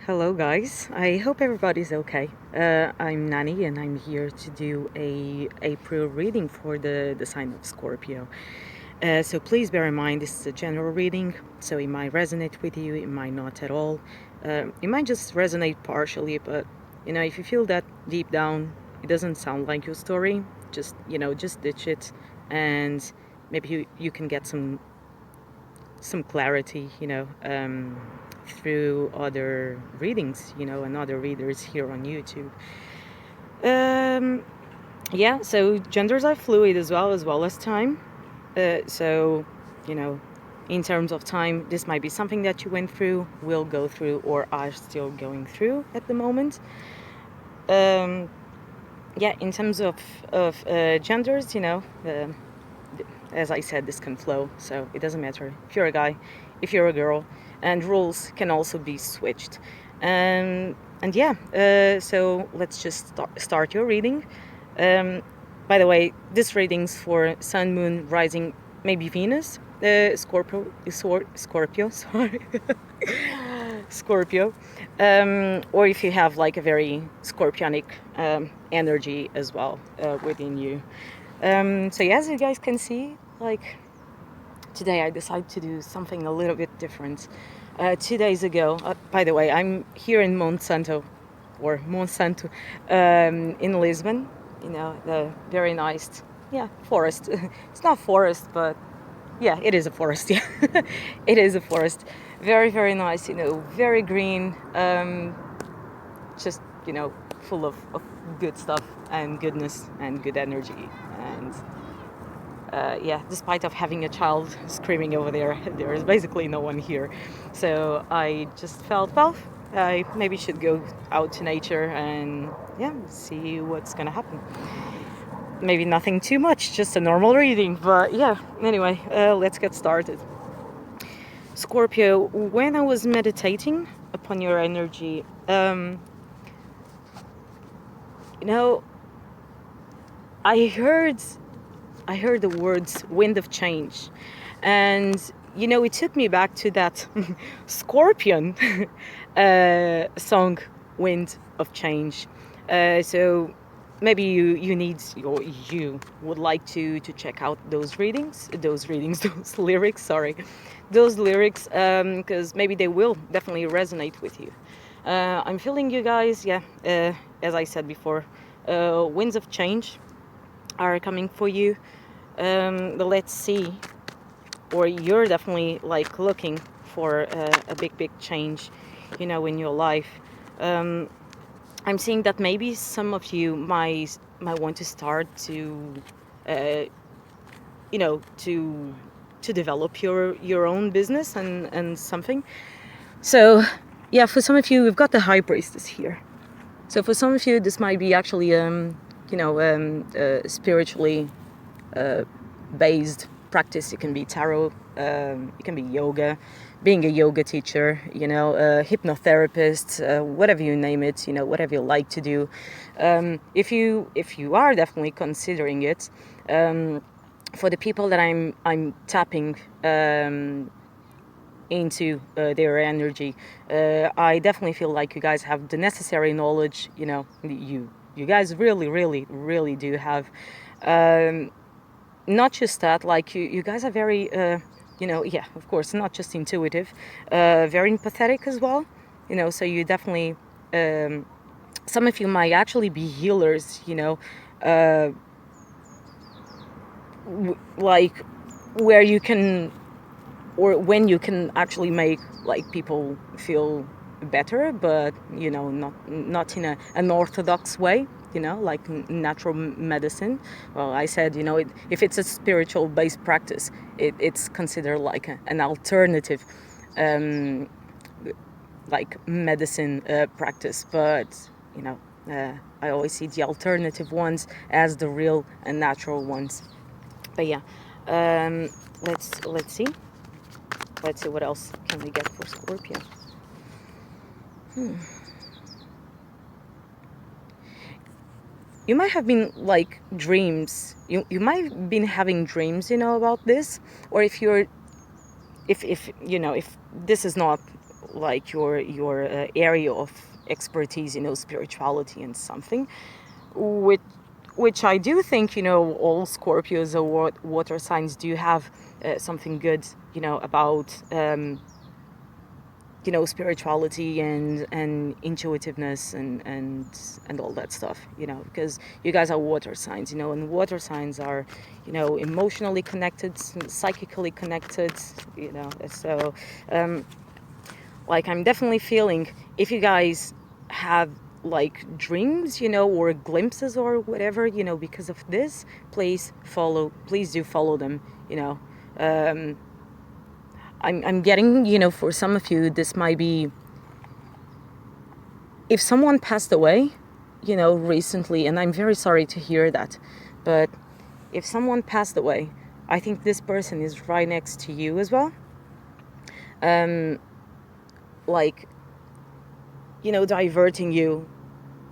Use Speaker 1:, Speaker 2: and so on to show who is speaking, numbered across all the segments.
Speaker 1: Hello guys, I hope everybody's okay. I'm Nani and I'm here to do a April reading for the sign of Scorpio. So please bear in mind this is a general reading, so it might resonate with you, it might not at all. It might just resonate partially, but if you feel that deep down it doesn't sound like your story, just ditch it, and maybe you can get some clarity, through other readings, and other readers here on YouTube. Um, yeah, so genders are fluid as well as time. So, you know, in terms of time, this might be something that you went through, will go through, or are still going through at the moment. Um, yeah, in terms of genders, as I said, this can flow, so it doesn't matter if you're a guy, if you're a girl, and rules can also be switched. And yeah, so let's just start your reading. Um, by the way, this reading's for Sun, Moon, Rising, maybe Venus, Scorpio, sorry, Scorpio, or if you have like a very scorpionic energy as well within you. So yeah, as you guys can see, like today I decided to do something a little bit different. 2 days ago, by the way, I'm here in Monsanto, in Lisbon. The very nice, yeah, forest. It's not forest, but yeah, it is a forest. Yeah, it is a forest. Very, very nice. Very green. Just full of good stuff and goodness and good energy and yeah, despite of having a child screaming over there is basically no one here. So I just felt, well, I maybe should go out to nature and yeah, see what's gonna happen. Maybe nothing too much, just a normal reading, but yeah. Anyway, let's get started. Scorpio, when I was meditating upon your energy, you know, I heard I heard the words wind of change. And, it took me back to that Scorpion song, Wind of Change. So maybe you would like to check out those lyrics, sorry, those lyrics, because maybe they will definitely resonate with you. I'm feeling you guys, yeah, as I said before, winds of change are coming for you. Let's see, or you're definitely like looking for a big change, in your life. I'm seeing that maybe some of you might want to start to, uh, to develop your own business and something. So, yeah, for some of you, we've got the High Priestess here. So for some of you, this might be actually, spiritually based practice. It can be tarot, it can be yoga, being a yoga teacher, hypnotherapist, whatever you name it, whatever you like to do. If you are definitely considering it, for the people that I'm tapping into their energy, I definitely feel like you guys have the necessary knowledge. You guys really do have. Not just that, like you guys are very, yeah, of course, not just intuitive, very empathetic as well. So you definitely, some of you might actually be healers. Like where you can, or when you can actually make like people feel better, but not in an orthodox way, like natural medicine. Well, I said, if it's a spiritual based practice, it's considered like an alternative, like medicine practice. But I always see the alternative ones as the real and natural ones. But yeah, let's see. Let's see what else can we get for Scorpio. You might have been like dreams. You might have been having dreams, about this, or if this is not like your area of expertise, spirituality and something, which I do think, all Scorpios or water signs do have something good, about spirituality and intuitiveness and all that stuff, because you guys are water signs, and water signs are, emotionally connected, psychically connected, so like I'm definitely feeling, if you guys have like dreams, or glimpses or whatever, because of this, please do follow them, um, I'm getting, for some of you, this might be if someone passed away, recently, and I'm very sorry to hear that, but if someone passed away, I think this person is right next to you as well. Like, diverting you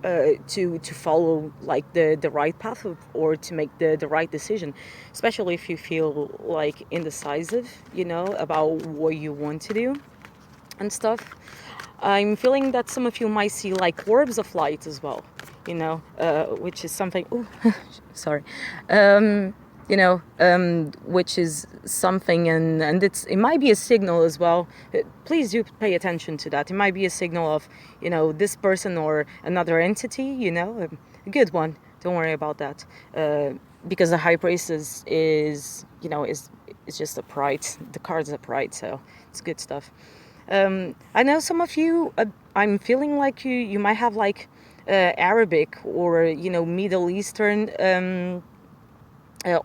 Speaker 1: to follow like the right path or to make the right decision, especially if you feel like indecisive, about what you want to do and stuff. I'm feeling that some of you might see like orbs of light as well, which is something. Oh, sorry. Which is something, and it might be a signal as well. Please do pay attention to that. It might be a signal of, this person or another entity, a good one. Don't worry about that, because the High Priestess is just a pride. The card's a pride, so it's good stuff. I know some of you, I'm feeling like you might have like Arabic or, Middle Eastern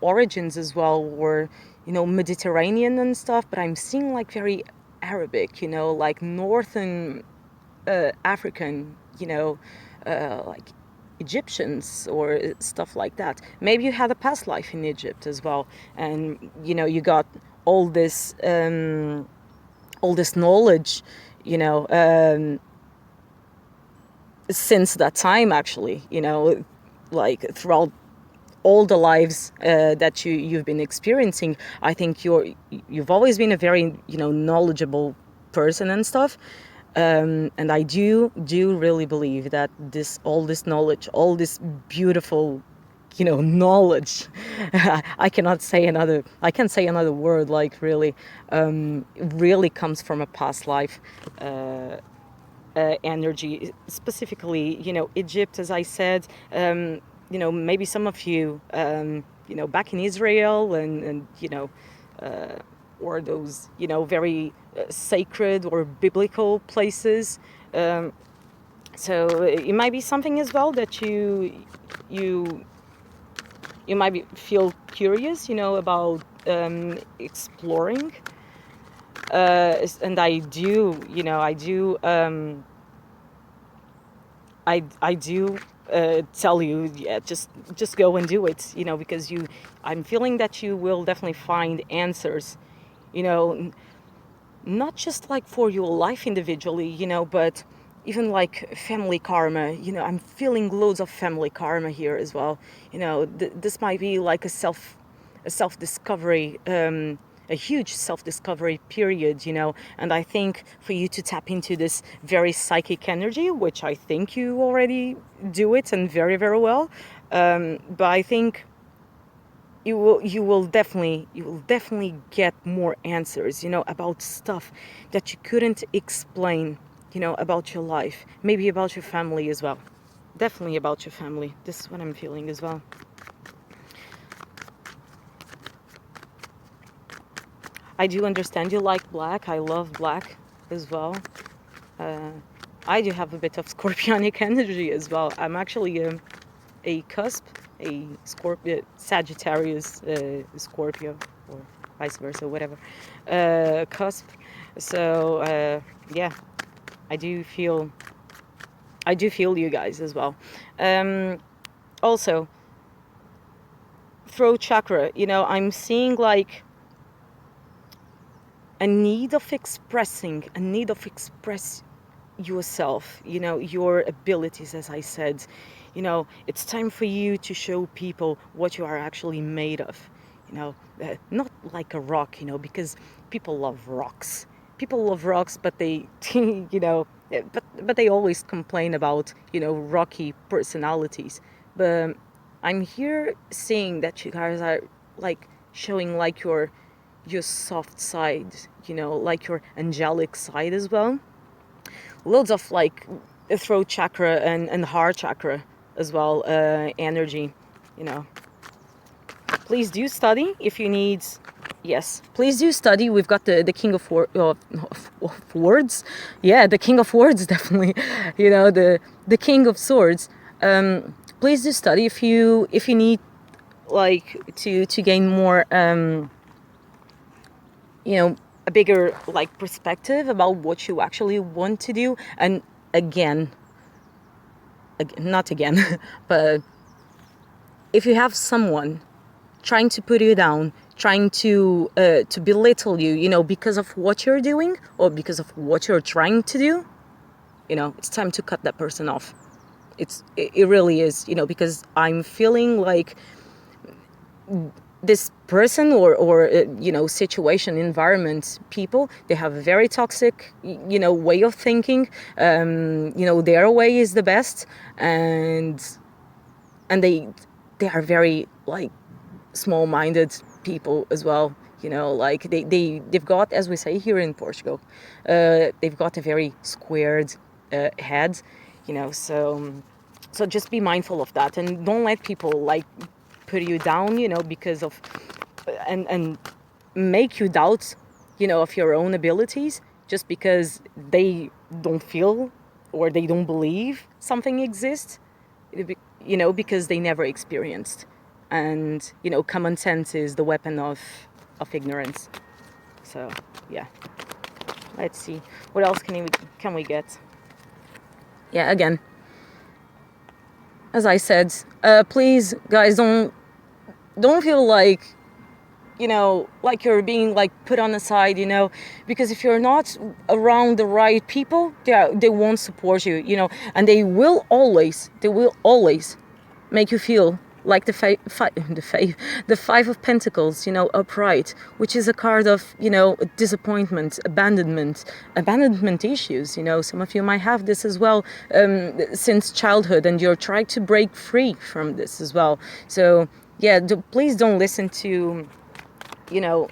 Speaker 1: origins as well, or, Mediterranean and stuff, but I'm seeing like very Arabic, like Northern African, like Egyptians or stuff like that. Maybe you had a past life in Egypt as well, and, you got all this... all this knowledge, since that time, actually, like throughout all the lives that you've been experiencing. I think you've always been a very, knowledgeable person and stuff. And I do really believe that all this knowledge, all this beautiful, knowledge, I can't say another word, like really, really comes from a past life energy, specifically, Egypt, as I said, maybe some of you, back in Israel and or those, very sacred or biblical places. So it might be something as well that you might feel curious, about exploring. And I do, I do tell you, yeah, just go and do it, because I'm feeling that you will definitely find answers, not just like for your life individually, but even like family karma. I'm feeling loads of family karma here as well. This might be like a self discovery, a huge self discovery period, and I think for you to tap into this very psychic energy, which I think you already do it and very, very well, but I think you will definitely get more answers, about stuff that you couldn't explain, about your life, maybe about your family as well. Definitely about your family. This is what I'm feeling as well. I do understand you like black. I love black as well. I do have a bit of scorpionic energy as well. I'm actually a cusp, a Scorpio, Sagittarius, Scorpio, or vice versa, whatever, cusp. So yeah, I do feel you guys as well. Also, throat chakra. I'm seeing like a need of express yourself, your abilities, as I said. It's time for you to show people what you are actually made of. Not like a rock, because people love rocks. people love rocks, but they, you know, but they always complain about, you know, rocky personalities. But I'm here seeing that you guys are like showing like your soft side, you know, like your angelic side as well. Loads of like throat chakra and heart chakra as well, energy, you know. Please do study if you need. Yes, please do study. We've got the king of words. Yeah, the king of words, definitely. You know, the king of swords. Please do study if you need like to gain more you know, a bigger like perspective about what you actually want to do. And again, not again, but if you have someone trying to put you down, trying to belittle you, you know, because of what you're doing or because of what you're trying to do, you know, it's time to cut that person off. It really is, you know, because I'm feeling like this person or you know, situation, environment, people, they have a very toxic, you know, way of thinking. You know, their way is the best, and they are very like small-minded people as well, you know, like they've got, as we say here in Portugal, they've got a very squared head, you know. So just be mindful of that, and don't let people like put you down, you know, because of and make you doubt, you know, of your own abilities, just because they don't feel or they don't believe something exists, you know, because they never experienced. And, you know, common sense is the weapon of ignorance. So, yeah. Let's see. What else can we get? Yeah, again, as I said, please, guys, don't feel like, you know, like you're being like put on the side, you know, because if you're not around the right people, they won't support you, you know, and they will always make you feel like the Five of Pentacles, you know, upright, which is a card of, you know, disappointment, abandonment issues. You know, some of you might have this as well since childhood, and you're trying to break free from this as well. So yeah, please don't listen to, you know,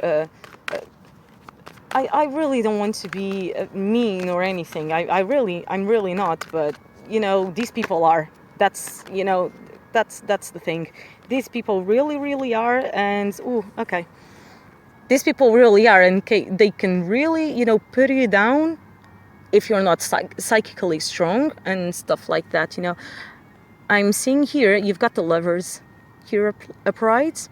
Speaker 1: I really don't want to be mean or anything. I'm really not. But, you know, these people are. That's, you know, that's the thing. These people really are. And, ooh, okay. These people really are. And they can really, you know, put you down if you're not psychically strong and stuff like that, you know. I'm seeing here, you've got the Lovers here upright,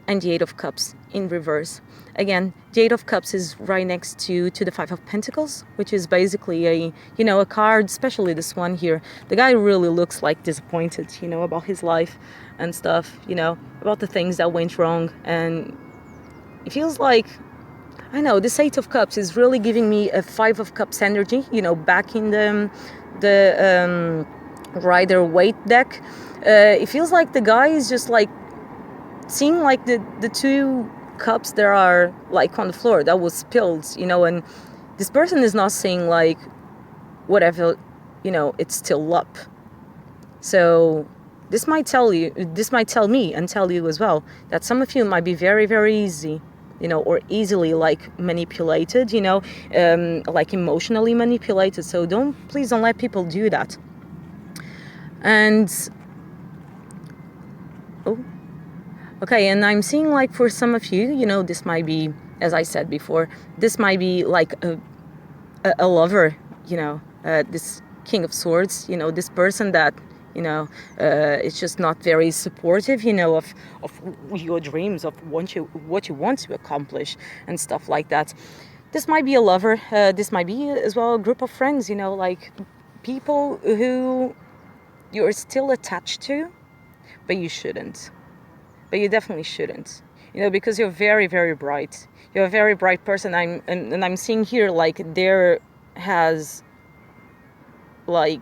Speaker 1: and the Eight of Cups in reverse. Again, the Eight of Cups is right next to the Five of Pentacles, which is basically a, you know, a card, especially this one here. The guy really looks like disappointed, you know, about his life and stuff, you know, about the things that went wrong. And it feels like, I know, this Eight of Cups is really giving me a Five of Cups energy, you know, back in the Rider Waite deck. It feels like the guy is just like seeing like the two cups that are like on the floor that was spilled, you know, and this person is not saying like whatever, you know, it's still up. So this might tell me and tell you as well that some of you might be very easy, you know, or easily like manipulated, you know, like emotionally manipulated. So please don't let people do that. And oh, okay, and I'm seeing like for some of you, you know, this might be, as I said before, this might be like a lover, you know, this King of Swords, you know, this person that, you know, is just not very supportive, you know, of your dreams, of what you want to accomplish and stuff like that. This might be a lover. This might be as well a group of friends, you know, like people who you're still attached to, but you shouldn't. But you definitely shouldn't, you know, because you're very bright. You're a very bright person. I'm seeing here like there has like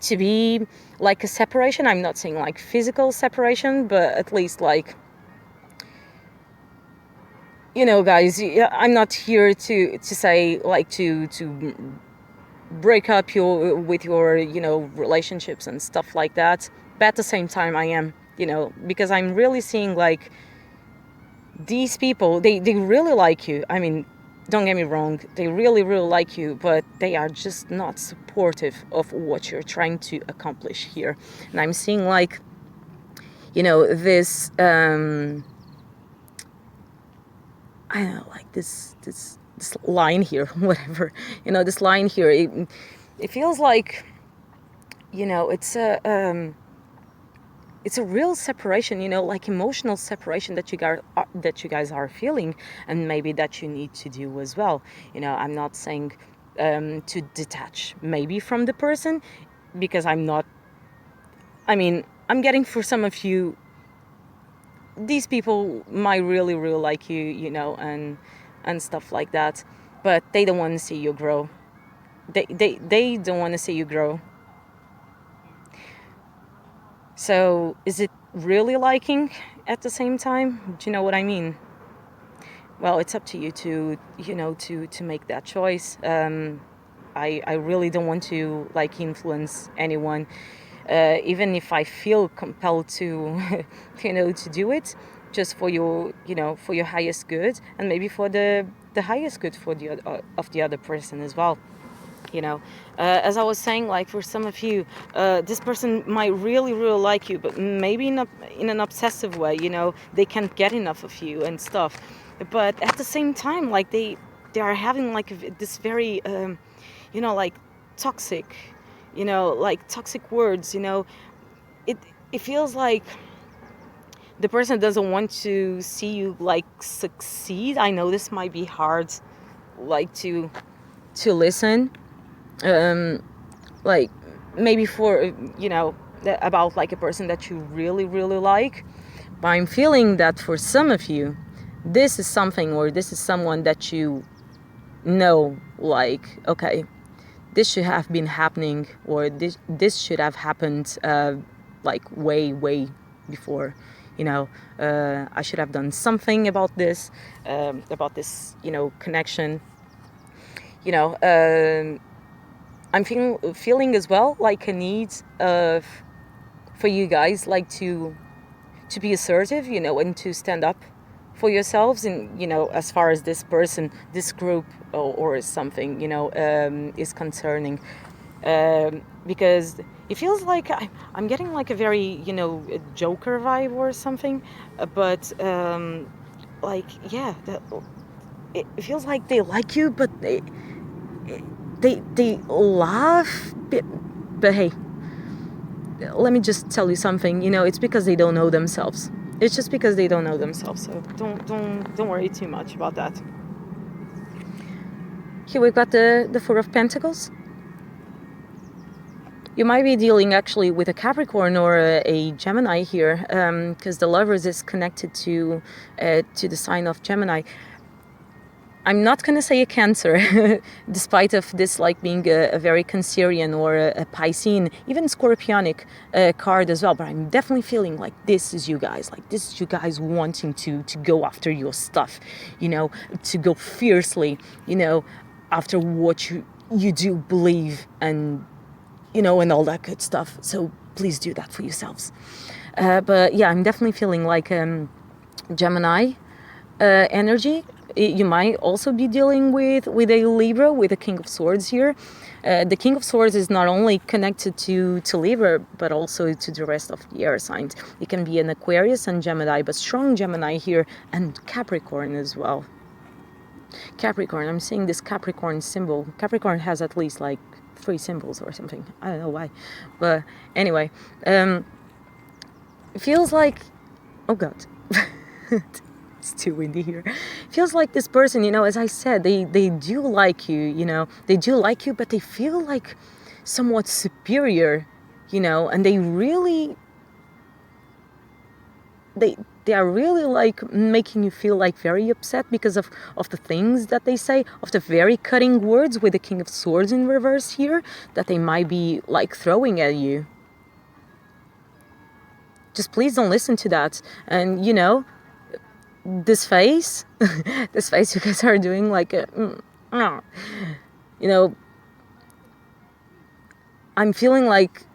Speaker 1: to be like a separation. I'm not saying like physical separation, but at least like guys, I'm not here to say like to break up with your relationships and stuff like that. But at the same time, I am, because I'm really seeing like these people, they really like you. I mean, don't get me wrong, they really really like you, but they are just not supportive of what you're trying to accomplish here. And I'm seeing like this I don't know, like this line here, whatever, this line here. It feels like, it's a real separation, like emotional separation that you guys are feeling, and maybe that you need to do as well. I'm not saying to detach maybe from the person, because I'm not. I mean, I'm getting for some of you, these people might really really like you, and stuff like that, but they don't want to see you grow. They don't want to see you grow. So is it really liking at the same time? Do you know what I mean? Well, it's up to you to to make that choice. I really don't want to like influence anyone, even if I feel compelled to to do it, just for your for your highest good, and maybe for the highest good for the of the other person as well. As I was saying, like for some of you, this person might really really like you, but maybe in an obsessive way. They can't get enough of you and stuff. But at the same time, like they are having like this very like toxic, like toxic words. It it feels like the person doesn't want to see you like succeed. I know this might be hard, like to listen, like maybe for about like a person that you really really like. But I'm feeling that for some of you, this is something, or this is someone that you know, like, okay, this should have been happening, or this should have happened like way before. I should have done something about this, connection. you know um I'm feeling as well like a need of for you guys, like to be assertive, and to stand up for yourselves, and as far as this person, this group, or something, is concerning, because it feels like I'm getting like a very a Joker vibe or something, but like yeah, it feels like they like you, but they laugh, but hey, let me just tell you something. It's because they don't know themselves. It's just because they don't know themselves. So don't worry too much about that. Here we've got the Four of Pentacles. You might be dealing actually with a Capricorn or a Gemini here, because the Lovers is connected to the sign of Gemini. I'm not going to say a Cancer, despite of this like being a very Cancerian or a Piscean, even Scorpionic card as well. But I'm definitely feeling like this is you guys, like this is you guys wanting to go after your stuff, to go fiercely, after what you do believe, and and all that good stuff. So please do that for yourselves. But yeah, I'm definitely feeling like Gemini energy. You might also be dealing with a Libra, with the King of Swords here. The King of Swords is not only connected to Libra, but also to the rest of the air signs. It can be an Aquarius and Gemini, but strong Gemini here, and Capricorn as well. Capricorn, I'm seeing this Capricorn symbol. Capricorn has at least like 3 symbols or something. I don't know why. But anyway, it feels like, oh God. It's too windy here. Feels like this person, as I said, they do like you, they do like you, but they feel like somewhat superior, and they really, they are really like making you feel like very upset because of the things that they say, of the very cutting words with the King of Swords in reverse here, that they might be like throwing at you. Just please don't listen to that. And this face, this face you guys are doing, like a, you know, I'm feeling like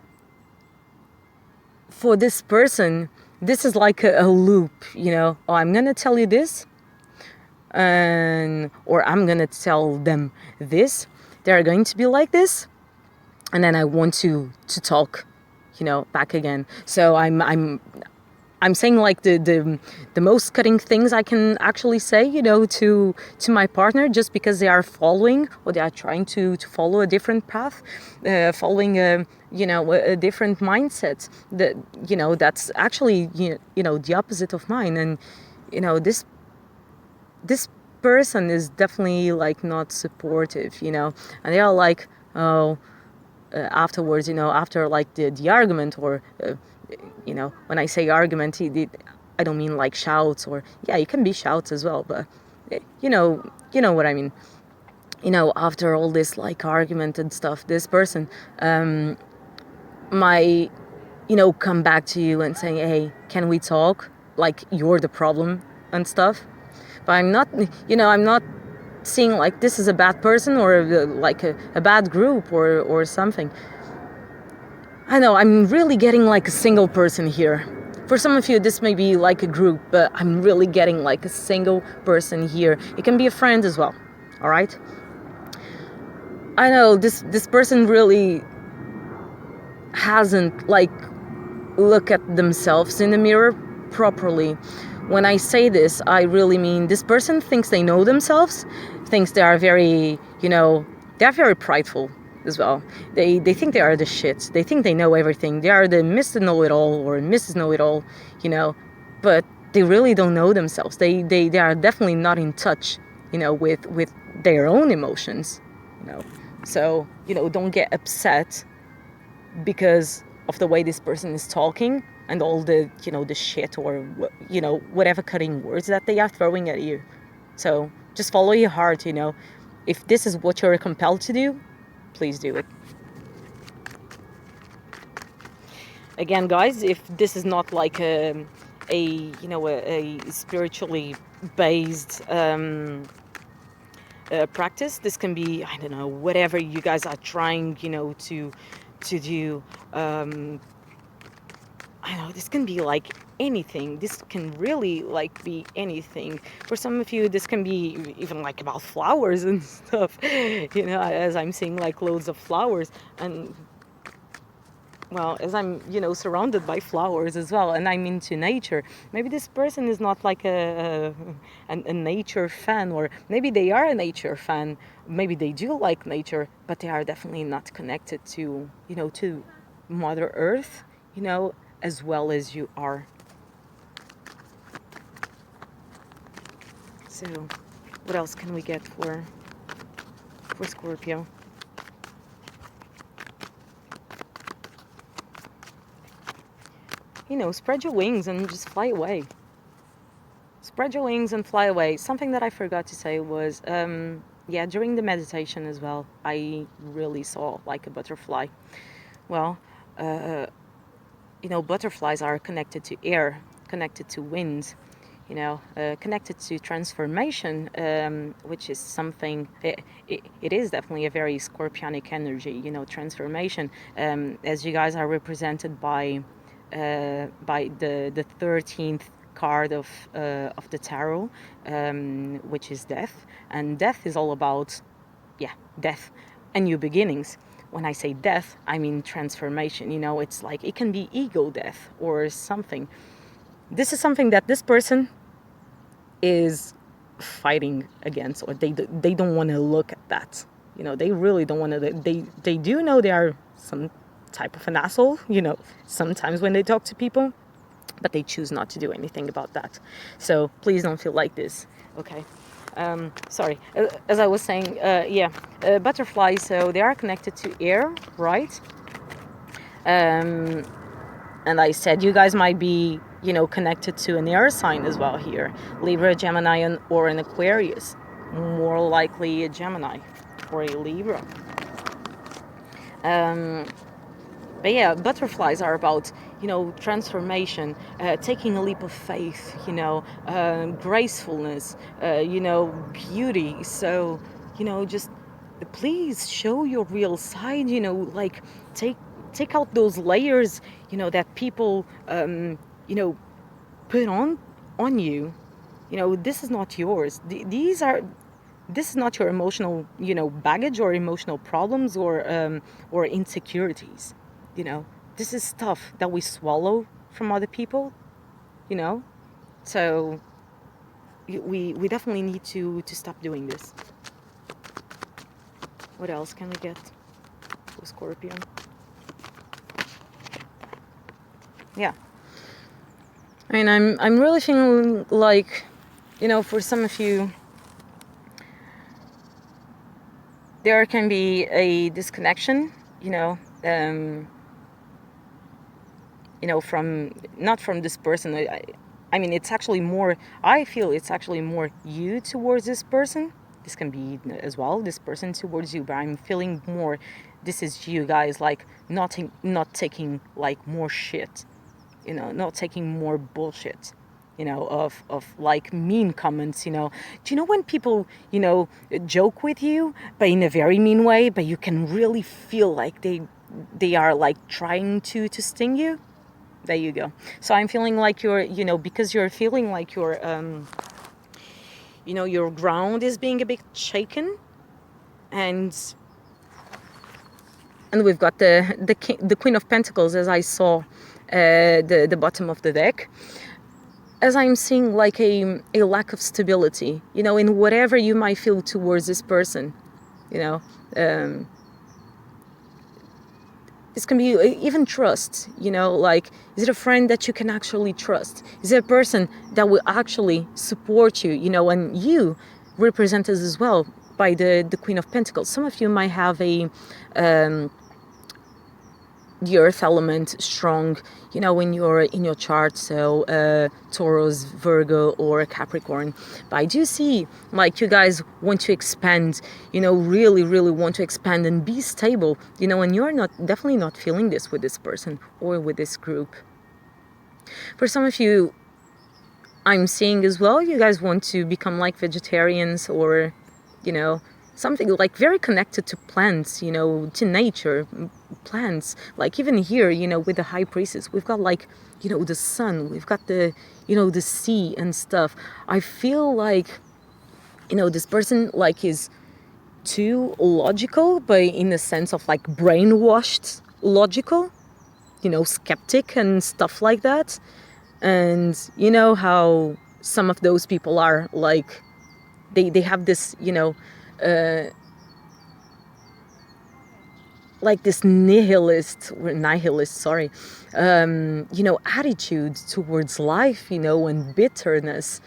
Speaker 1: for this person, this is like a loop, you know. Oh, I'm gonna tell you this, and or I'm gonna tell them this. They're going to be like this, and then I want to talk, you know, back again. So I'm saying like the most cutting things I can actually say, you know, to my partner, just because they are following, or they are trying to follow a different path, following a, you know, a different mindset that, you know, that's actually, you know, the opposite of mine. And, you know, this person is definitely like not supportive, you know, and they are like, oh, afterwards, you know, after like the argument, or you know, when I say argument, I don't mean like shouts, or yeah, it can be shouts as well, but you know what I mean. You know, after all this like argument and stuff, this person might, you know, come back to you and saying, hey, can we talk? Like, you're the problem and stuff. But I'm not, you know, I'm not seeing like this is a bad person, or like a bad group, or something. I know, I'm really getting like a single person here. For some of you, this may be like a group, but I'm really getting like a single person here. It can be a friend as well, all right? I know this person really hasn't like looked at themselves in the mirror properly. When I say this, I really mean this person thinks they know themselves, thinks they are very, you know, they're very prideful as well. They think they are the shit. They think they know everything. They are the Mr. Know-it-all or Mrs. Know-it-all, you know, but they really don't know themselves. They are definitely not in touch, you know, with their own emotions, you know. So, you know, don't get upset because of the way this person is talking and all the, you know, the shit, or, you know, whatever cutting words that they are throwing at you. So just follow your heart, you know. If this is what you're compelled to do, please do it. Again, guys, if this is not like a you know, a spiritually based practice, this can be, I don't know, whatever you guys are trying, you know, to do. I know, this can be like anything. This can really like be anything. For some of you, this can be even like about flowers and stuff, you know, as I'm seeing like loads of flowers. And well, as I'm, you know, surrounded by flowers as well, and I'm into nature, maybe this person is not like a nature fan, or maybe they are a nature fan, maybe they do like nature, but they are definitely not connected to, you know, to Mother Earth, you know, as well as you are. So, what else can we get for Scorpio? You know, spread your wings and just fly away. Spread your wings and fly away. Something that I forgot to say was, yeah, during the meditation as well, I really saw like a butterfly. Well, you know, butterflies are connected to air, connected to wind, you know, connected to transformation, which is something, it is definitely a very scorpionic energy, you know, transformation, as you guys are represented by the 13th card of the tarot, which is death. And death is all about, yeah, death and new beginnings. When I say death, I mean transformation. You know, it's like, it can be ego death or something. This is something that this person is fighting against, or they don't want to look at that. You know, they really don't want to. They do know they are some type of an asshole, you know, sometimes when they talk to people, but they choose not to do anything about that. So please don't feel like this, okay? Sorry, as I was saying, yeah, butterflies, so they are connected to air, right? And I said you guys might be, you know, connected to an air sign as well here. Libra, Gemini, or an Aquarius. More likely a Gemini or a Libra. But yeah, butterflies are about, transformation, taking a leap of faith, gracefulness, beauty. So, just please show your real side, like take out those layers, that people, you know, put on you. This is not yours. This is not your emotional, baggage or emotional problems or insecurities. You know, this is stuff that we swallow from other people. You know, so we definitely need to stop doing this. What else can we get for Scorpion? Yeah, I mean, I'm really feeling like, for some of you, there can be a disconnection, from not from this person. I mean, it's actually more. I feel it's actually more you towards this person. This can be as well this person towards you, but I'm feeling more. This is you guys, like not taking like more shit, not taking more bullshit. Of like mean comments, Do you know when people, joke with you, but in a very mean way, but you can really feel like they are like trying to sting you? There you go. So I'm feeling like you're, because you're feeling like your ground is being a bit shaken, and we've got the Queen of Pentacles, as I saw the bottom of the deck. As I'm seeing like a lack of stability, in whatever you might feel towards this person, this can be even trust, like, is it a friend that you can actually trust? Is it a person that will actually support you, and you represent us as well by the Queen of Pentacles. Some of you might have the earth element strong, in your chart, so Taurus, Virgo, or Capricorn. But I do see like you guys want to expand, really, really want to expand and be stable, and you're definitely not feeling this with this person or with this group. For some of you, I'm seeing as well, you guys want to become like vegetarians, or, something like very connected to plants, to nature, plants. Like even here, with the High Priestess, we've got like, the sun, we've got the, the sea and stuff. I feel like, this person like is too logical, but in the sense of like brainwashed logical, skeptic and stuff like that. And you know how some of those people are like, they have this, like this nihilist, sorry, attitude towards life, and bitterness,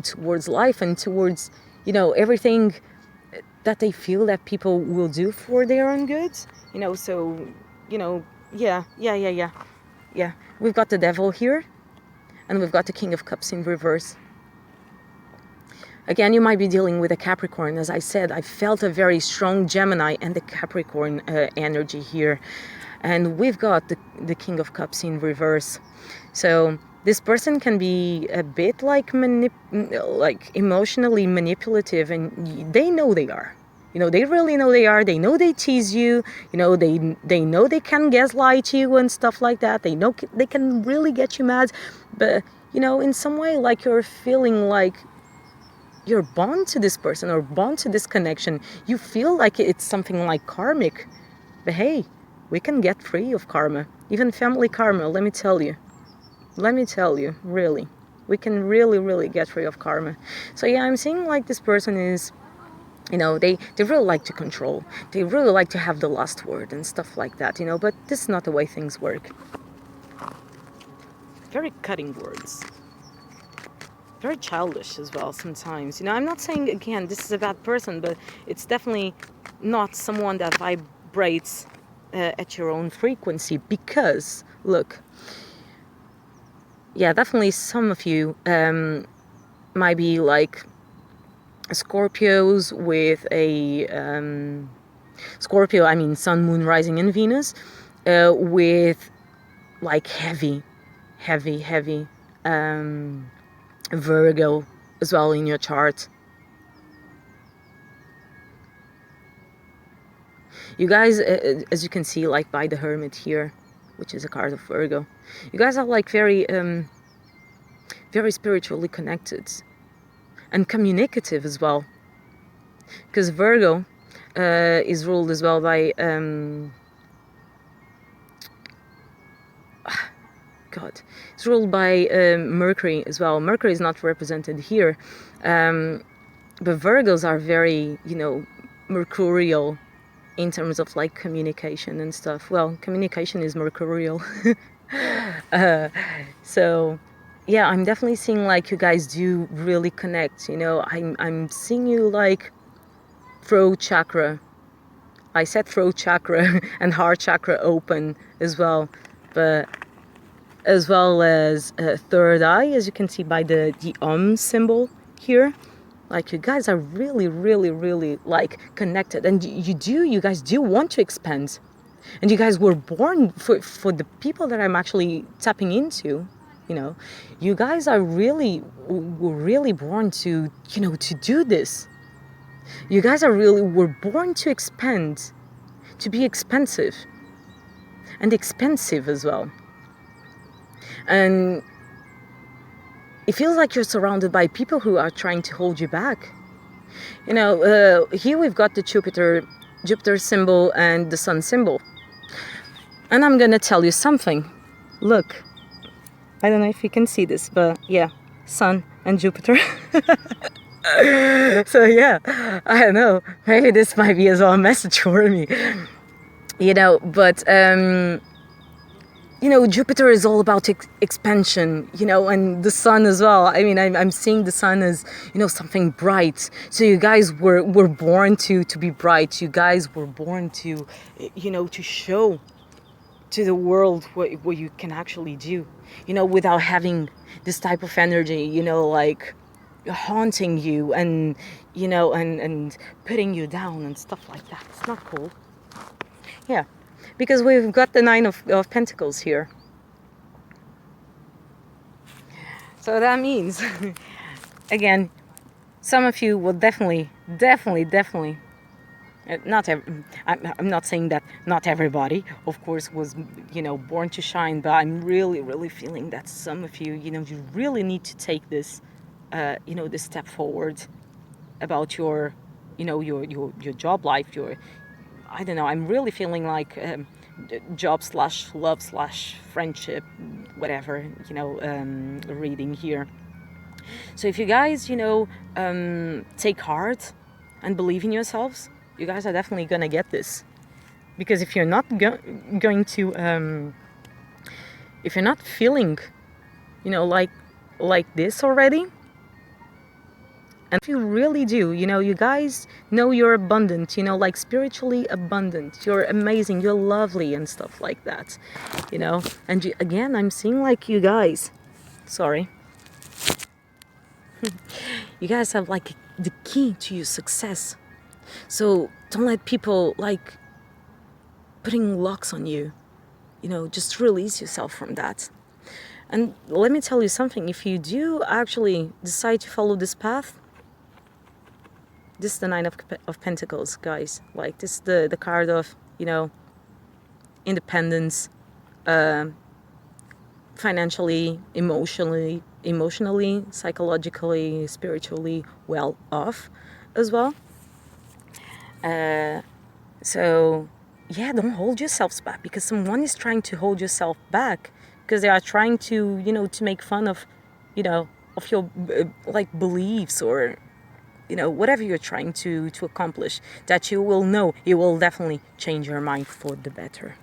Speaker 1: towards life and towards, everything that they feel that people will do for their own good, so, yeah. We've got the Devil here, and we've got the King of Cups in reverse. Again, you might be dealing with a Capricorn. As I said, I felt a very strong Gemini and the Capricorn energy here. And we've got the King of Cups in reverse. So this person can be a bit like emotionally manipulative, and they know they are. They really know they are. They know they tease you. They know they can gaslight you and stuff like that. They know they can really get you mad. But, in some way, like you're feeling like you're bound to this person or bound to this connection. You feel like it's something like karmic. But hey, we can get free of karma. Even family karma, let me tell you. Really. We can really, really get free of karma. So yeah, I'm seeing like this person is, they really like to control. They really like to have the last word and stuff like that, but this is not the way things work. Very cutting words. Very childish as well sometimes. I'm not saying, again, this is a bad person, but it's definitely not someone that vibrates at your own frequency. Because, look, yeah, definitely some of you might be like Scorpios with a Scorpio, I mean Sun, Moon, Rising, and Venus. with like heavy Virgo as well in your chart. You guys, as you can see, like by the Hermit here, which is a card of Virgo, you guys are like very spiritually connected and communicative as well, because Virgo is ruled as well by God, it's ruled by Mercury as well. Mercury is not represented here, but Virgos are very, you know, mercurial in terms of like communication and stuff. Well, communication is mercurial. So yeah, I'm definitely seeing like you guys do really connect, you know. I'm seeing you like throat chakra. I said throat chakra and heart chakra open as well, but as well as third eye, as you can see by the symbol here. Like you guys are really like connected, and you guys do want to expand, and you guys were born for the people that I'm actually tapping into, you know. You guys are were really born to, you know, to do this. You guys were born to expand, to be expensive and expensive as well. And it feels like you're surrounded by people who are trying to hold you back. You know, here we've got the Jupiter symbol and the Sun symbol. And I'm gonna tell you something. Look, I don't know if you can see this, but yeah, Sun and Jupiter. So yeah, I don't know, maybe this might be as well a message for me. You know, but you know, Jupiter is all about expansion, you know, and the Sun as well. I mean, I'm seeing the Sun as, you know, something bright. So you guys were born to be bright. You guys were born to, you know, to show to the world what you can actually do, you know, without having this type of energy, you know, like haunting you and, you know, and putting you down and stuff like that. It's not cool. Yeah. Because we've got the Nine of Pentacles here. So that means, again, some of you will definitely, I'm not saying that not everybody, of course, was, you know, born to shine, but I'm really feeling that some of you, you know, you really need to take this, you know, this step forward about your, you know, your job life, I don't know, I'm really feeling like job / love / friendship, whatever, you know, reading here. So if you guys, you know, take heart and believe in yourselves, you guys are definitely gonna get this. Because if you're not going to, if you're not feeling, you know, like this already, and if you really do, you know, you guys know you're abundant, you know, like spiritually abundant. You're amazing, you're lovely and stuff like that, you know. And again, I'm seeing like you guys, sorry. You guys have like the key to your success. So don't let people like putting locks on you, you know, just release yourself from that. And let me tell you something, if you do actually decide to follow this path, this is the Nine of Pentacles, guys. Like, this is the card of, you know, independence, financially, emotionally, psychologically, spiritually well off as well. So, yeah, don't hold yourselves back, because someone is trying to hold yourself back because they are trying to, you know, to make fun of, you know, of your like beliefs, or, you know, whatever you're trying to accomplish, that you will know it will definitely change your mind for the better.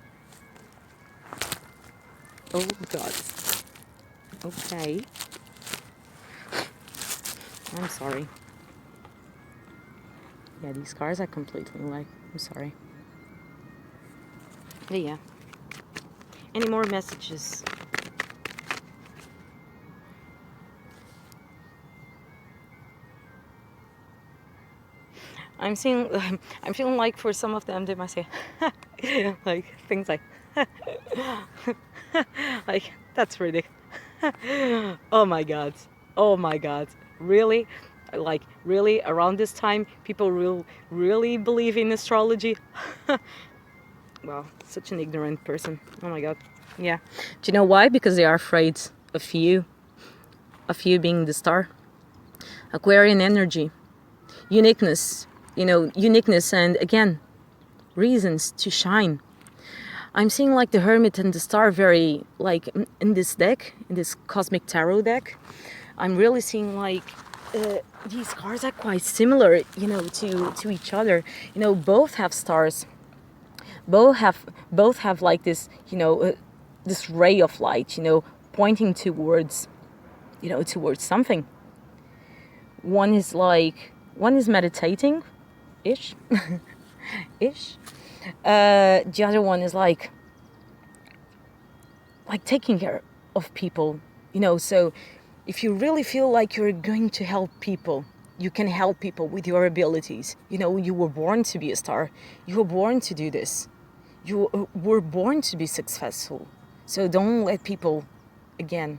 Speaker 1: Oh God. Okay. I'm sorry. Yeah, these cards are completely like, I'm sorry. But yeah. Any more messages? I'm feeling like for some of them they might say like things like Like, that's ridiculous. Oh my God. Oh my God. Really? Like, really? Around this time, people really believe in astrology? Wow, such an ignorant person. Oh my God. Yeah. Do you know why? Because they are afraid of you. Of you being the star. Aquarian energy. Uniqueness. Uniqueness and, again, reasons to shine. I'm seeing like the Hermit and the Star very, like, in this deck, in this Cosmic Tarot deck. I'm really seeing like these cards are quite similar, to each other. Both have stars. Both have like this, this ray of light, pointing towards, towards something. One is meditating, ish, ish. The other one is like taking care of people, so if you really feel like you're going to help people, you can help people with your abilities. You were born to be a star. You were born to do this. You were born to be successful. So don't let people, again,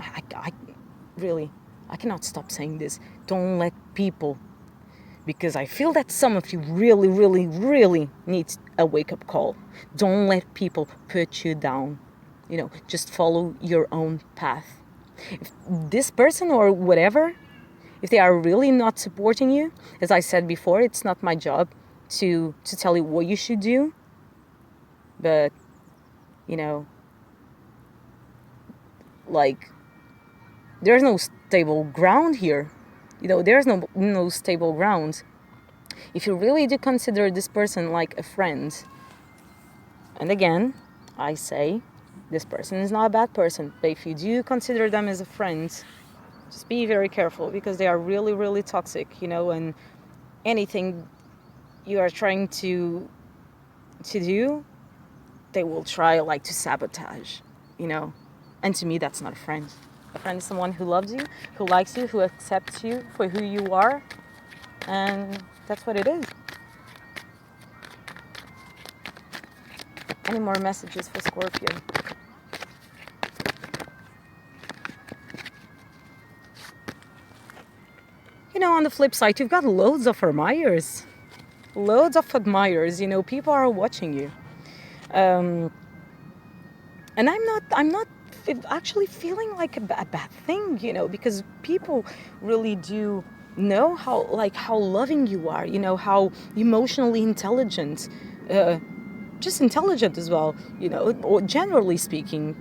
Speaker 1: I really, I cannot stop saying this. Don't let people, because I feel that some of you really, really, really need a wake-up call. Don't let people put you down. Just follow your own path. If this person or whatever, if they are really not supporting you, as I said before, it's not my job to tell you what you should do. But, like, there's no stable ground here. There's no stable ground. If you really do consider this person like a friend, and again, I say, this person is not a bad person, but if you do consider them as a friend, just be very careful, because they are really, really toxic, and anything you are trying to do, they will try like to sabotage, and to me, that's not a friend. A friend is someone who loves you, who likes you, who accepts you for who you are, and that's what it is. Any more messages for Scorpio? On the flip side, you've got loads of admirers. Loads of admirers, people are watching you. And I'm not actually feeling like a bad thing, because people really do know how loving you are, how emotionally intelligent, just intelligent as well, or generally speaking,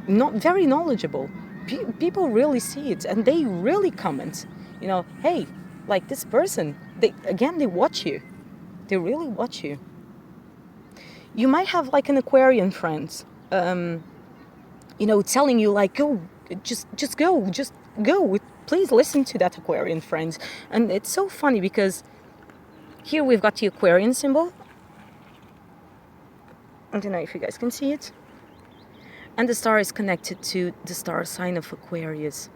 Speaker 1: not very knowledgeable. People really see it, and they really comment, hey, like this person, they watch you. They really watch you. You might have like an Aquarian friend, telling you like, go, just go. Please listen to that Aquarian friend. And it's so funny because here we've got the Aquarian symbol. I don't know if you guys can see it. And the star is connected to the star sign of Aquarius.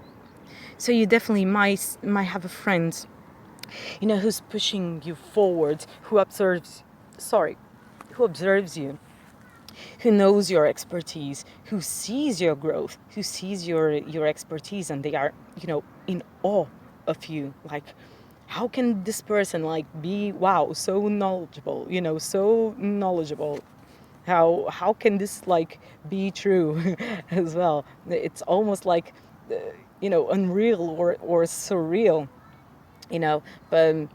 Speaker 1: So you definitely might have a friend, who's pushing you forward, who observes you, who knows your expertise, who sees your growth, who sees your expertise, and they are, in awe of you. Like, how can this person be, wow, so knowledgeable, so knowledgeable? How can this be true as well? It's almost like, unreal or surreal, but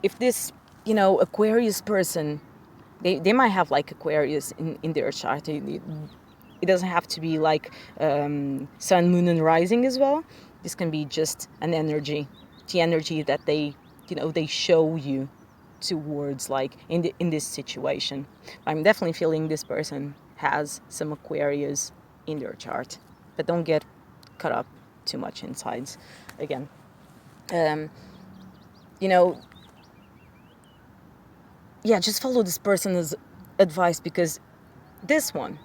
Speaker 1: if this, Aquarius person, they might have Aquarius in their chart. It doesn't have to be sun, moon, and rising as well. This can be just an energy, the energy that they show you towards in this situation. I'm definitely feeling this person has some Aquarius in their chart, but don't get caught up too much inside. Again, just follow this person's advice, because this one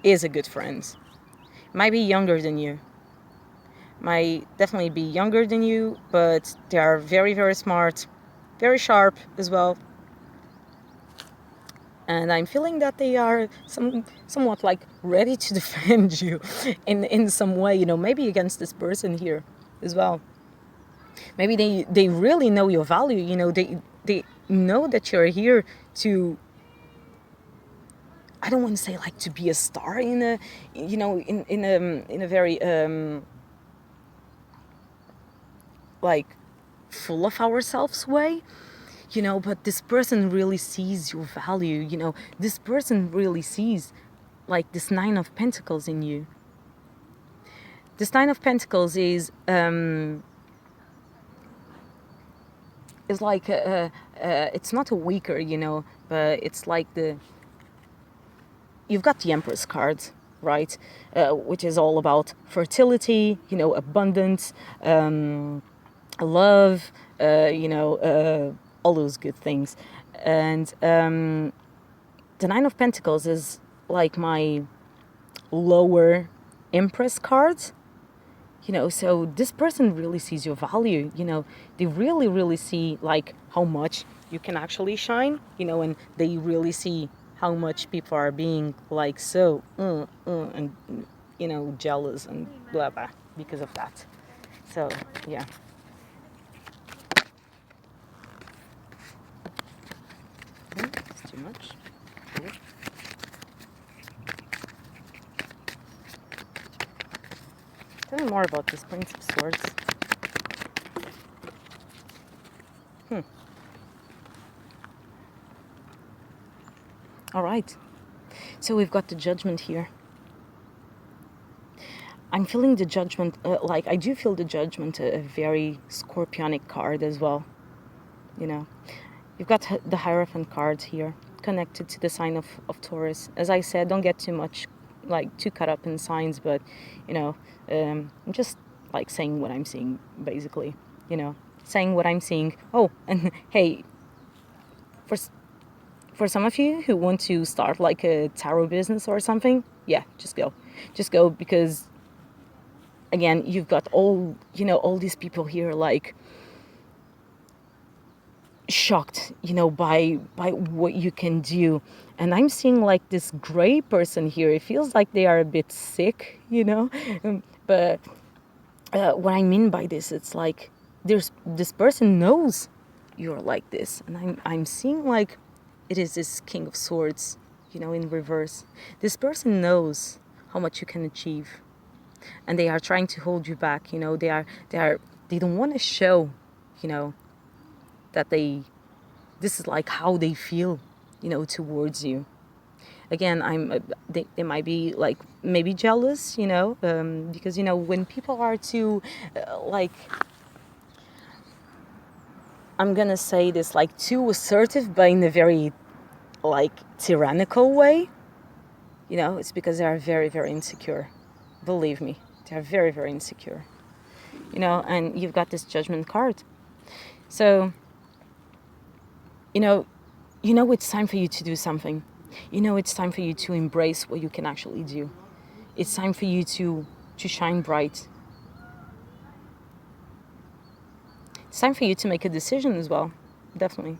Speaker 1: is a good friend. Might be younger than you. Might definitely be younger than you, but they are very, very smart, very sharp as well. and I'm feeling that they are somewhat like ready to defend you in some way, you know, maybe against this person here as well. Maybe they really know your value, you know, they know that you're here to, I don't want to say like to be a star in a, you know, in a very like full of ourselves way, you know, but this person really sees your value, you know, this person really sees like this Nine of Pentacles in you. This Nine of Pentacles is like it's not a weaker, you know, but it's like you've got the Empress card, right, which is all about fertility, you know, abundance, love, you know, all those good things. And the Nine of Pentacles is like my lower Empress card, you know, so this person really sees your value, you know, they really see like how much you can actually shine, you know, and they really see how much people are being like so and, you know, jealous and blah blah because of that. So yeah. It's too much. Cool. Tell me more about this Prince of Swords. All right. So we've got the Judgment here. I'm feeling the Judgment, like I do feel the Judgment, a very Scorpionic card as well. You know, you've got the Hierophant card here, connected to the sign of Taurus. As I said, don't get too much, like too caught up in signs, but, you know, I'm just like saying what I'm seeing, basically, you know, saying what I'm seeing. Oh, and hey, for some of you who want to start like a tarot business or something, yeah, just go, because again, you've got all, you know, all these people here like shocked, you know, by what you can do. And I'm seeing like this gray person here. It feels like they are a bit sick, you know. But what I mean by this, it's like this person knows you're like this, and I'm seeing like it is this King of Swords, you know, in reverse. This person knows how much you can achieve, and they are trying to hold you back. You know, they don't want to show, you know, that this is like how they feel, you know, towards you. Again, they might be like maybe jealous, you know, because, you know, when people are too like, I'm gonna say this, like too assertive, but in a very like tyrannical way, you know, it's because they are very insecure. Believe me, they are very insecure, you know. And you've got this Judgment card, so you know it's time for you to do something. You know, it's time for you to embrace what you can actually do. It's time for you to shine bright. It's time for you to make a decision as well, definitely,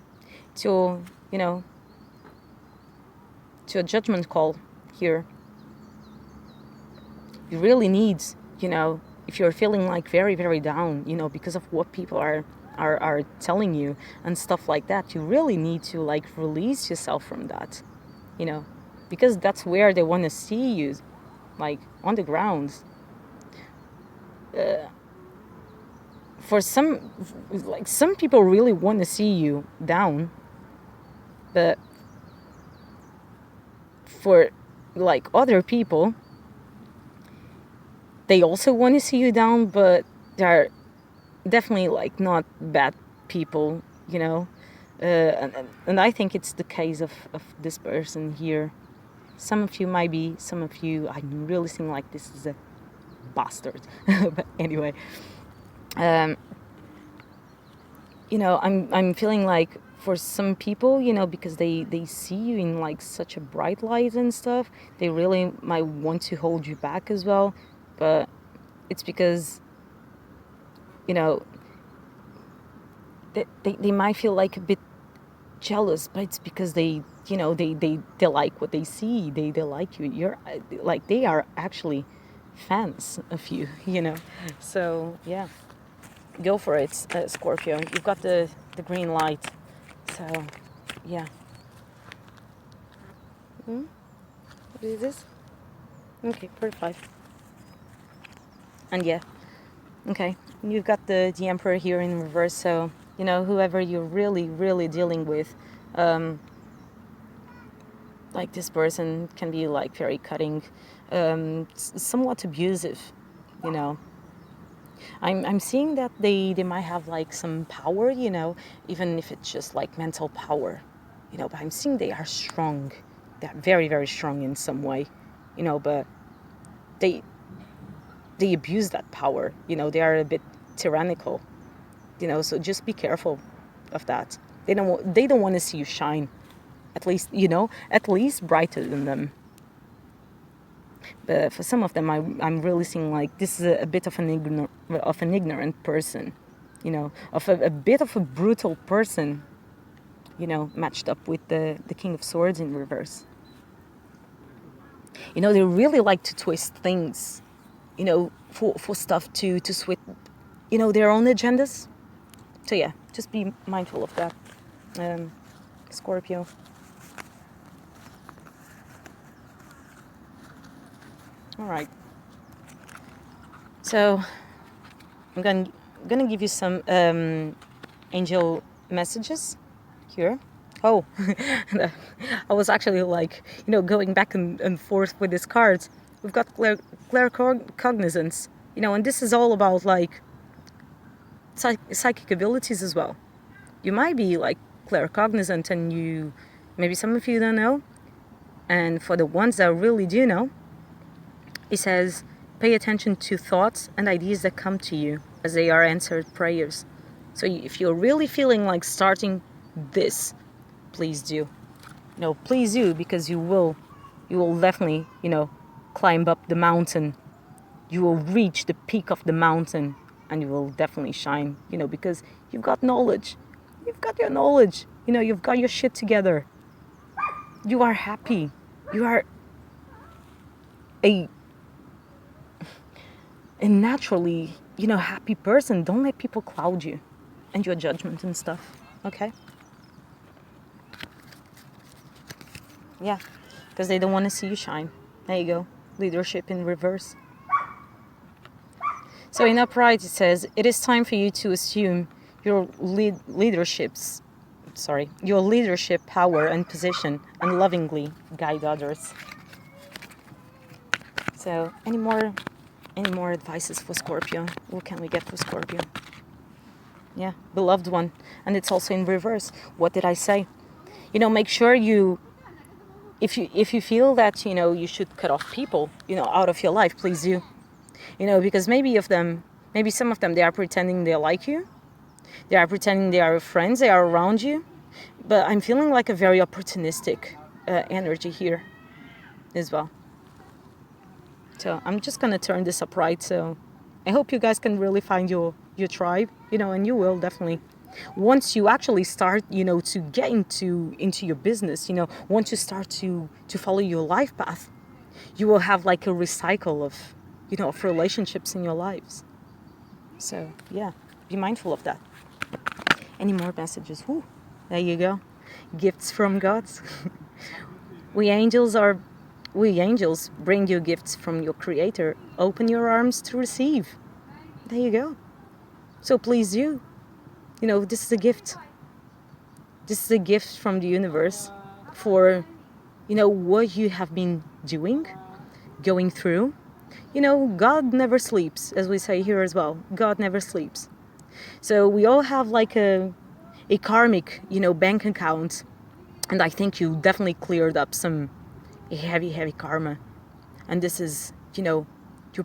Speaker 1: to, you know, to a judgment call here. You really need, you know, if you're feeling like very down, you know, because of what people are telling you and stuff like that, you really need to like release yourself from that, you know, because that's where they want to see you, like on the ground. For some, like some people really want to see you down, but for like other people, they also want to see you down, but they're definitely like not bad people, you know. And I think it's the case of this person here. Some of you might be, some of you, I'm really seeing like this is a bastard. But anyway, you know, I'm feeling like for some people, you know, because they see you in like such a bright light and stuff, they really might want to hold you back as well. But it's because, you know, they might feel like a bit jealous, but it's because they, they like what they see. They like you. You're like, they are actually fans of you, So yeah, go for it, Scorpio. You've got the green light. So yeah. What is this? Okay, 45. And yeah, okay. You've got the Emperor here in reverse, so whoever you're really dealing with, like this person can be like very cutting, somewhat abusive, you know. I'm seeing that they might have like some power, even if it's just like mental power, but I'm seeing they are strong. They're very strong in some way, but they they abuse that power, they are a bit tyrannical, so just be careful of that. They don't want to see you shine, at least brighter than them. But for some of them, I'm really seeing like this is a bit of an ignorant person, of a bit of a brutal person, matched up with the King of Swords in reverse. They really like to twist things, for stuff to switch, their own agendas. So yeah, just be mindful of that, Scorpio. All right. So I'm gonna give you some angel messages here. Oh, I was actually like, going back and forth with these cards. We've got claircognizance, and this is all about like psychic abilities as well. You might be like claircognizant, and maybe some of you don't know. And for the ones that really do know, it says, pay attention to thoughts and ideas that come to you as they are answered prayers. So if you're really feeling like starting this, please do. Please do, because you will definitely, climb up the mountain. You will reach the peak of the mountain, and you will definitely shine, because you've got knowledge. You've got your knowledge. You've got your shit together. You are happy. You are a naturally, happy person. Don't let people cloud you and your judgment and stuff, okay? Yeah, because they don't want to see you shine. There you go. Leadership in reverse. So in upright, it says, it is time for you to assume your leadership power and position, and lovingly guide others. So any more advices for Scorpio? What can we get for Scorpio? Yeah, beloved one. And it's also in reverse. What did I say? Make sure if you feel that, you should cut off people, out of your life, please do. Because maybe some of them, they are pretending they like you. They are pretending they are friends, they are around you. But I'm feeling like a very opportunistic energy here as well. So I'm just going to turn this upright. So I hope you guys can really find your tribe, and you will definitely. Once you actually start, to get into your business, once you start to follow your life path, you will have like a recycle of, of relationships in your lives. So yeah, be mindful of that. Any more messages? Whew, there you go. Gifts from gods. We angels bring you gifts from your creator. Open your arms to receive. There you go. So please do. This is a gift. This is a gift from the universe for, what you have been doing, going through. God never sleeps, as we say here as well. God never sleeps. So we all have like a karmic, bank account. And I think you definitely cleared up some heavy karma. And this is, your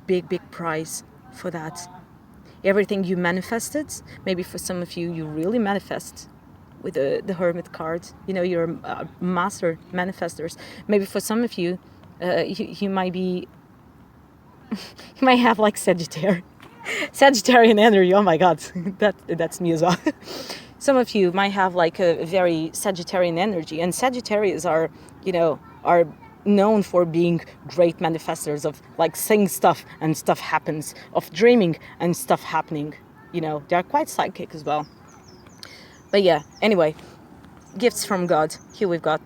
Speaker 1: big prize for that. Everything you manifested, maybe for some of you, you really manifest with the Hermit card. You're master manifestors. Maybe for some of you, you might be, you might have like Sagittarian energy. Oh my God, that's me as well. some of you might have like a very Sagittarian energy, and Sagittarius are, are known for being great manifestors of like saying stuff and stuff happens, of dreaming and stuff happening. They are quite psychic as well. But yeah, anyway, gifts from God, here we've got.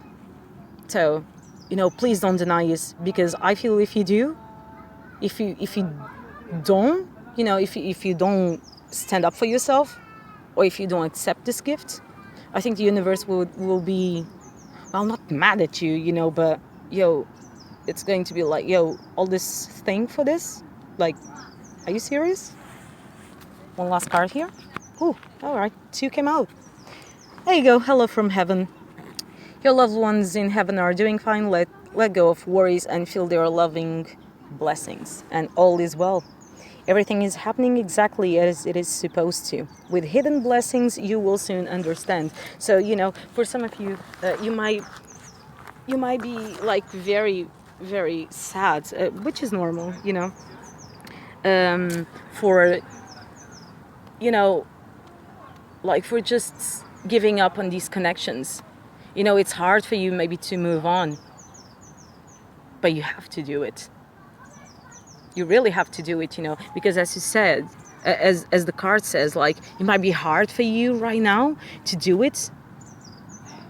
Speaker 1: So, please don't deny it, because I feel if you do, if you don't, if you don't stand up for yourself, or if you don't accept this gift, I think the universe will be, well, not mad at you, but it's going to be like, all this thing for this, like, are you serious? One last card here. Ooh, all right, 2 came out. There you go. Hello from heaven. Your loved ones in heaven are doing fine. Let go of worries and feel their loving blessings, and all is well. Everything is happening exactly as it is supposed to. With hidden blessings, you will soon understand. So, for some of you, you might be like very, very sad, which is normal, for, like for just giving up on these connections. It's hard for you maybe to move on, but you have to do it. You really have to do it, because as you said, as the card says, like, it might be hard for you right now to do it,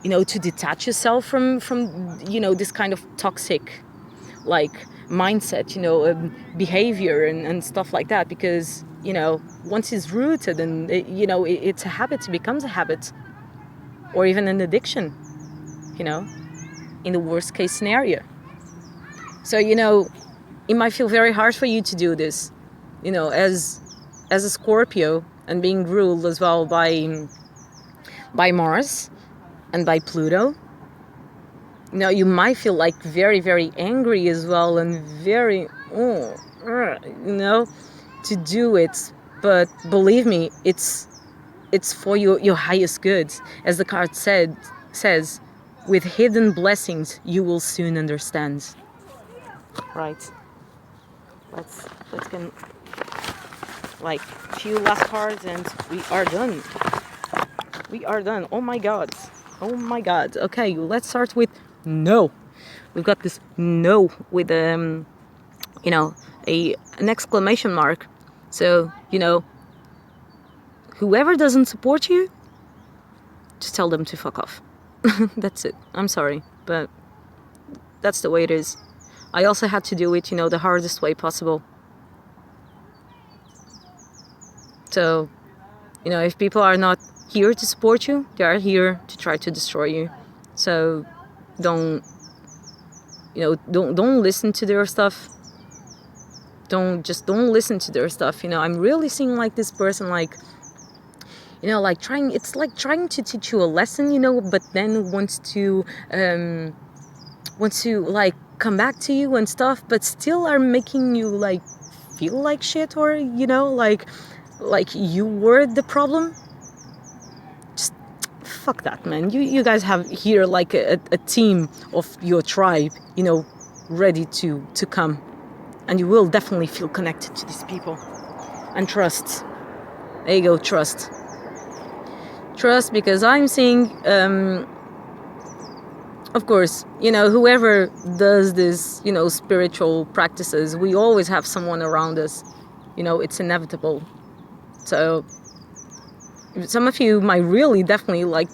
Speaker 1: to detach yourself from this kind of toxic, like, mindset, behavior and stuff like that, because, once it's rooted and, it's a habit, it becomes a habit, or even an addiction, in the worst case scenario. So, it might feel very hard for you to do this, as a Scorpio, and being ruled as well by Mars and by Pluto. You might feel like very, very angry as well, and very, to do it. But believe me, it's for your highest good. As the card says, with hidden blessings, you will soon understand. Right. Let's get like few last cards and we are done. Oh my god. Okay, let's start with no. We've got this no with an exclamation mark. So, whoever doesn't support you, just tell them to fuck off. That's it. I'm sorry, but that's the way it is. I also had to do it, the hardest way possible. So, if people are not here to support you, they are here to try to destroy you. So, don't listen to their stuff. Don't listen to their stuff. I'm really seeing like this person, like, trying to teach you a lesson, but then wants to like come back to you and stuff, but still are making you like feel like shit, or like you were the problem. Just fuck that, man. You guys have here like a team of your tribe, ready to come, and you will definitely feel connected to these people. And trust. There you go, trust, because I'm seeing of course, whoever does this, spiritual practices, we always have someone around us. It's inevitable. So some of you might really definitely like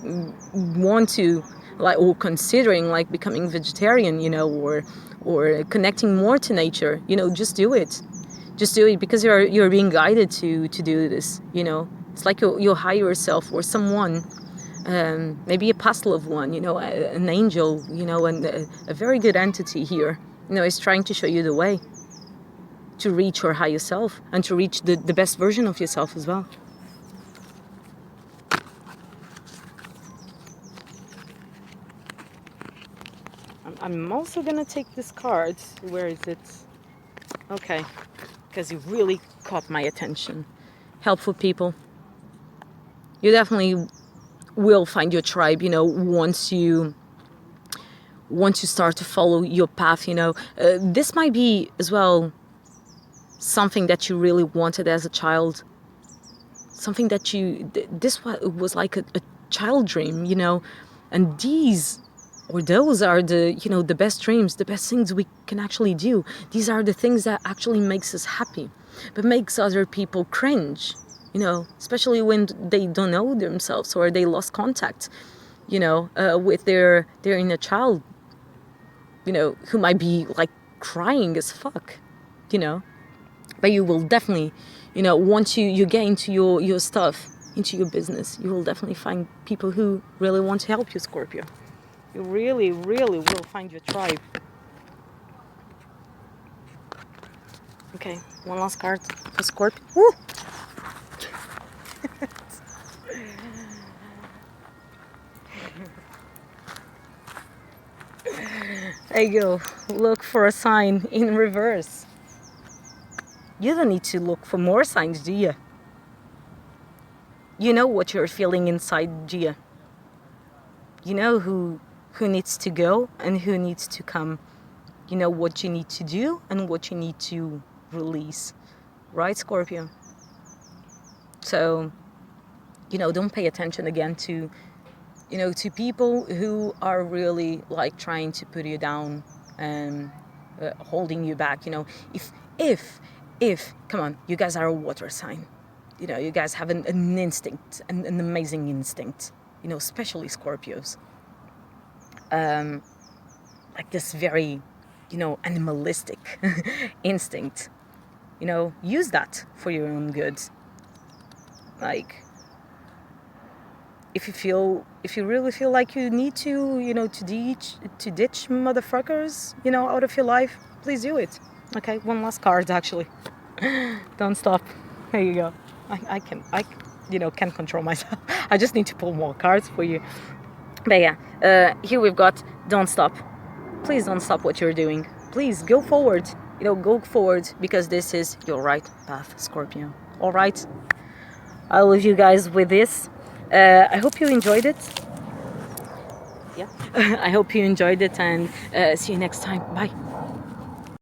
Speaker 1: want to, like, or considering like becoming vegetarian, or connecting more to nature. Just do it. Just do it, because you're being guided to do this. It's like your higher self, or someone. Maybe a past loved one, an angel, and a very good entity here, is trying to show you the way to reach your higher self, and to reach the best version of yourself as well. I'm also gonna take this card. Where is it? Okay, because it really caught my attention. Helpful people. You definitely will find your tribe, once you start to follow your path. This might be as well something that you really wanted as a child. something that was like a child dream, and those are the best dreams, the best things we can actually do. These are the things that actually makes us happy, but makes other people cringe, especially when they don't know themselves or they lost contact, with their inner child, who might be like crying as fuck, but you will definitely, once you get into your stuff, into your business, you will definitely find people who really want to help you, Scorpio. You really, really will find your tribe. Okay, one last card for Scorpio. Woo! There you go. Look for a sign in reverse. You don't need to look for more signs, do you? You know what you're feeling inside, Gia. You know who needs to go and who needs to come. You know what you need to do and what you need to release. Right, Scorpio? So, don't pay attention again to, to people who are really like trying to put you down and holding you back. If, come on, you guys are a water sign. You guys have an instinct, an amazing instinct, especially Scorpios. Like this very, animalistic instinct. Use that for your own good. Like, if you really feel like you need to, to ditch motherfuckers, out of your life, please do it. Okay, one last card actually. Don't stop. There you go. I can't control myself. I just need to pull more cards for you. But yeah, here we've got don't stop. Please don't stop what you're doing. Please go forward. Go forward because this is your right path, Scorpio. All right. I'll leave you guys with this. I hope you enjoyed it. Yeah. I hope you enjoyed it and see you next time. Bye.